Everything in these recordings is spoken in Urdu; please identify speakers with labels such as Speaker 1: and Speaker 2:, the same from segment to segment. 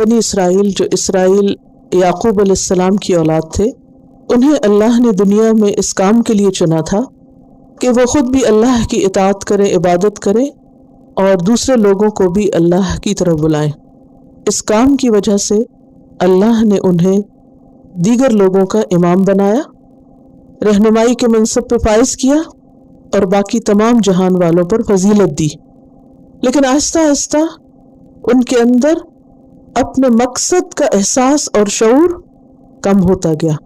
Speaker 1: بنی اسرائیل جو اسرائیل یعقوب علیہ السلام کی اولاد تھے، انہیں اللہ نے دنیا میں اس کام کے لیے چنا تھا کہ وہ خود بھی اللہ کی اطاعت کریں، عبادت کریں اور دوسرے لوگوں کو بھی اللہ کی طرف بلائیں۔ اس کام کی وجہ سے اللہ نے انہیں دیگر لوگوں کا امام بنایا، رہنمائی کے منصب پہ فائز کیا اور باقی تمام جہان والوں پر فضیلت دی۔ لیکن آہستہ آہستہ ان کے اندر اپنے مقصد کا احساس اور شعور کم ہوتا گیا،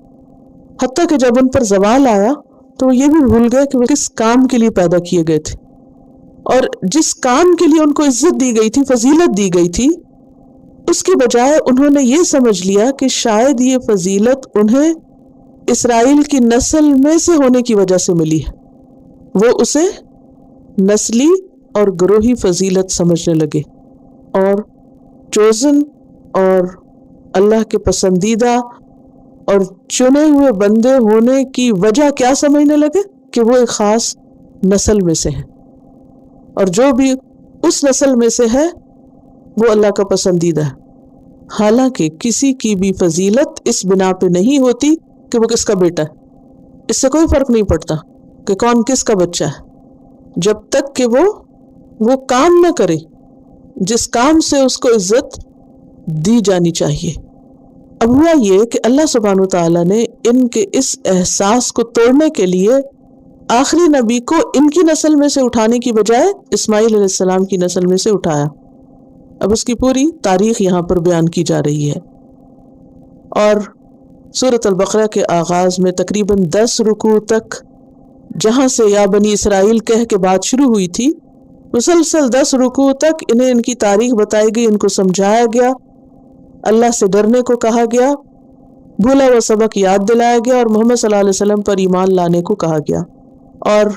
Speaker 1: حتیٰ کہ جب ان پر زوال آیا تو وہ یہ بھی بھول گئے کہ وہ کس کام کے لیے پیدا کیے گئے تھے، اور جس کام کے لیے ان کو عزت دی گئی تھی، فضیلت دی گئی تھی، اس کی بجائے انہوں نے یہ سمجھ لیا کہ شاید یہ فضیلت انہیں اسرائیل کی نسل میں سے ہونے کی وجہ سے ملی ہے۔ وہ اسے نسلی اور گروہی فضیلت سمجھنے لگے اور چوزن اور اللہ کے پسندیدہ اور چنے ہوئے بندے ہونے کی وجہ کیا سمجھنے لگے کہ وہ ایک خاص نسل میں سے ہیں، اور جو بھی اس نسل میں سے ہے وہ اللہ کا پسندیدہ ہے۔ حالانکہ کسی کی بھی فضیلت اس بنا پہ نہیں ہوتی کہ وہ کس کا بیٹا ہے، اس سے کوئی فرق نہیں پڑتا کہ کون کس کا بچہ ہے، جب تک کہ وہ کام نہ کرے جس کام سے اس کو عزت دی جانی چاہیے۔ اب ہوا یہ کہ اللہ سبحانہ وتعالیٰ نے ان کے اس احساس کو توڑنے کے لیے آخری نبی کو ان کی نسل میں سے اٹھانے کی بجائے اسماعیل علیہ السلام کی نسل میں سے اٹھایا۔ اب اس کی پوری تاریخ یہاں پر بیان کی جا رہی ہے، اور سورۃ البقرہ کے آغاز میں تقریباً 10 رکوع تک جہاں سے یا بنی اسرائیل کہہ کے بات شروع ہوئی تھی، مسلسل 10 رکوع تک انہیں ان کی تاریخ بتائی گئی، ان کو سمجھایا گیا، اللہ سے ڈرنے کو کہا گیا، بھولا ہوا سبق یاد دلایا گیا، اور محمد صلی اللہ علیہ وسلم پر ایمان لانے کو کہا گیا، اور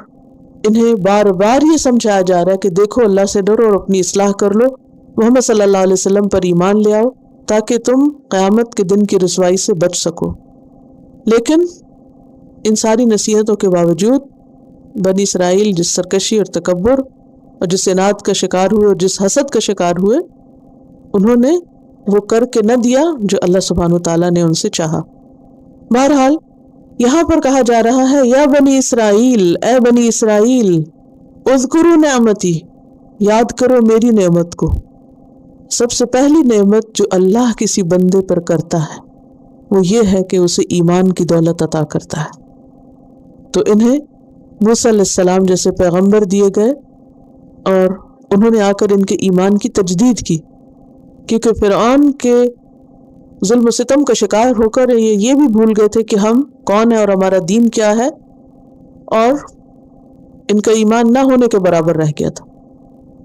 Speaker 1: انہیں بار بار یہ سمجھایا جا رہا ہے کہ دیکھو اللہ سے ڈرو اور اپنی اصلاح کر لو، محمد صلی اللہ علیہ وسلم پر ایمان لے آؤ تاکہ تم قیامت کے دن کی رسوائی سے بچ سکو۔ لیکن ان ساری نصیحتوں کے باوجود بنی اسرائیل جس سرکشی اور تکبر اور جس اناد کا شکار ہوئے اور جس حسد کا شکار ہوئے، انہوں نے وہ کر کے نہ دیا جو اللہ سبحانہ وتعالیٰ نے ان سے چاہا۔ بہرحال یہاں پر کہا جا رہا ہے یا بنی اسرائیل، اے بنی اسرائیل، اذکروا نعمتی، یاد کرو میری نعمت کو۔ سب سے پہلی نعمت جو اللہ کسی بندے پر کرتا ہے وہ یہ ہے کہ اسے ایمان کی دولت عطا کرتا ہے۔ تو انہیں موسیٰ علیہ السلام جیسے پیغمبر دیے گئے اور انہوں نے آ کر ان کے ایمان کی تجدید کی، کیونکہ فرعون کے ظلم و ستم کا شکار ہو کر یہ بھی بھول گئے تھے کہ ہم کون ہیں اور ہمارا دین کیا ہے، اور ان کا ایمان نہ ہونے کے برابر رہ گیا تھا۔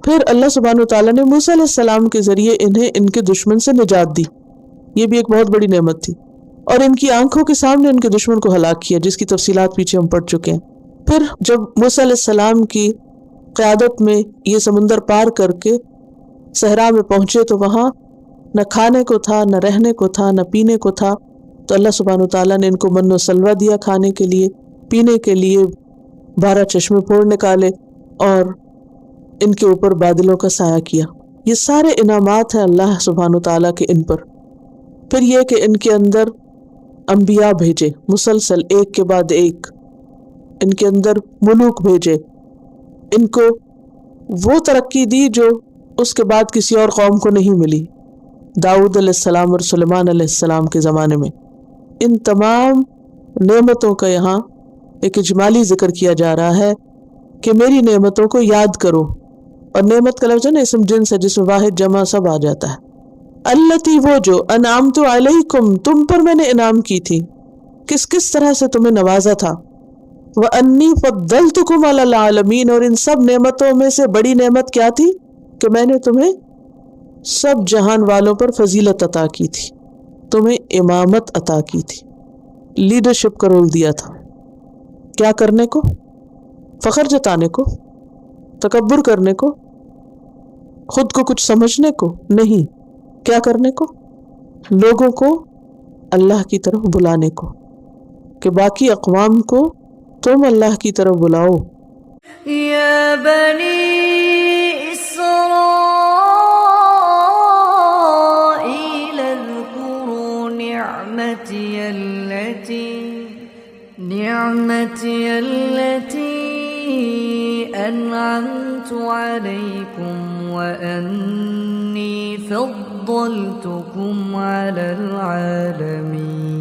Speaker 1: پھر اللہ سبحانہ وتعالیٰ نے موسیٰ علیہ السلام کے ذریعے انہیں ان کے دشمن سے نجات دی، یہ بھی ایک بہت بڑی نعمت تھی، اور ان کی آنکھوں کے سامنے ان کے دشمن کو ہلاک کیا، جس کی تفصیلات پیچھے ہم پڑھ چکے ہیں۔ پھر جب موسیٰ علیہ السلام کی قیادت میں یہ سمندر پار کر کے صحرا میں پہنچے تو وہاں نہ کھانے کو تھا، نہ رہنے کو تھا، نہ پینے کو تھا، تو اللہ سبحانہ وتعالیٰ نے ان کو من و سلوہ دیا کھانے کے لیے، پینے کے لیے 12 چشمے پھوڑ نکالے اور ان کے اوپر بادلوں کا سایہ کیا۔ یہ سارے انعامات ہیں اللہ سبحانہ وتعالیٰ کے ان پر۔ پھر یہ کہ ان کے اندر انبیاء بھیجے مسلسل ایک کے بعد ایک، ان کے اندر ملوک بھیجے، ان کو وہ ترقی دی جو اس کے بعد کسی اور قوم کو نہیں ملی، داؤد علیہ السلام اور سلیمان علیہ السلام کے زمانے میں۔ ان تمام نعمتوں کا یہاں ایک اجمالی ذکر کیا جا رہا ہے کہ میری نعمتوں کو یاد کرو، اور نعمت کا لفظ ہے نا اسم جنس ہے جس میں واحد جمع سب آ جاتا ہے۔ التی، وہ جو، انعمت علیکم، تم پر میں نے انعام کی تھی، کس طرح سے تمہیں نوازا تھا، وانی فضلتکم علی العالمین، اور ان سب نعمتوں میں سے بڑی نعمت کیا تھی کہ میں نے تمہیں سب جہان والوں پر فضیلت عطا کی تھی، تمہیں امامت عطا کی تھی، لیڈرشپ کا رول دیا تھا۔ کیا کرنے کو؟ فخر جتانے کو، تکبر کرنے کو، خود کو کچھ سمجھنے کو نہیں، کیا کرنے کو؟ لوگوں کو اللہ کی طرف بلانے کو، کہ باقی اقوام کو تم اللہ کی طرف بلاؤ۔
Speaker 2: یا بنی اسرائیل نعمتي التي أنعمت عليكم وأني فضلتكم على العالمين.